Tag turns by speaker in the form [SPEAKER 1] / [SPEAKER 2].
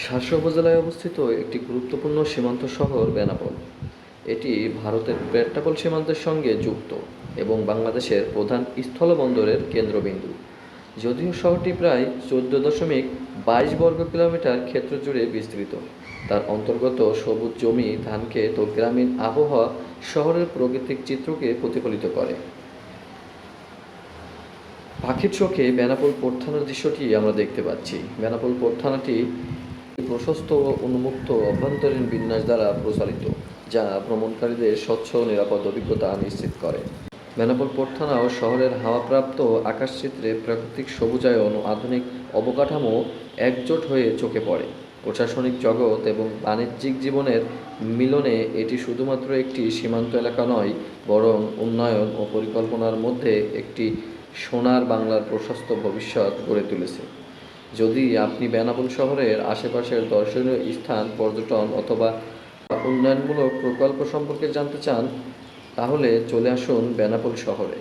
[SPEAKER 1] শাসা উপজেলায় অবস্থিত একটি গুরুত্বপূর্ণ সীমান্ত শহর বেনাপোল। এটি ভারতের পেট্টাপোল সীমান্তের সঙ্গে যুক্ত এবং বাংলাদেশের প্রধান স্থলবন্দরের কেন্দ্রবিন্দু। যদিও শহরটি প্রায় 14.22 বর্গ কিলোমিটার ক্ষেত্র জুড়ে বিস্তৃত, তার অন্তর্গত সবুজ জমি, ধানক্ষেত ও গ্রামীণ আবহাওয়া শহরের প্রাকৃতিক চিত্রকে প্রতিফলিত করে। পাখির চোখে বেনাপোল পোর্ট থানার দৃশ্যটি আমরা দেখতে পাচ্ছি। বেনাপোল পোর্ট থানাটি প্রশস্ত ও উন্মুক্ত অভ্যন্তরীণ বিন্যাস দ্বারা প্রচালিত, যা ভ্রমণকারীদের স্বচ্ছ ও নিরাপদ অভিজ্ঞতা নিশ্চিত করে। বেনাপোল পোর্ট থানা ও শহরের হাওয়াপ্রাপ্ত আকাশচিত্রে প্রাকৃতিক সবুজায়ন ও আধুনিক অবকাঠামো একজোট হয়ে চোখে পড়ে। প্রশাসনিক জগৎ এবং বাণিজ্যিক জীবনের মিলনে এটি শুধুমাত্র একটি সীমান্ত এলাকা নয়, বরং উন্নয়ন ও পরিকল্পনার মধ্যে একটি সোনার বাংলার প্রশস্ত ভবিষ্যৎ গড়ে তুলেছে। যদি আপনি বেনাপোল শহরের আশেপাশের দর্শনীয় স্থান, পর্যটন অথবা উন্নয়নমূলক প্রকল্প সম্পর্কে জানতে চান, তাহলে চলে আসুন বেনাপোল শহরে।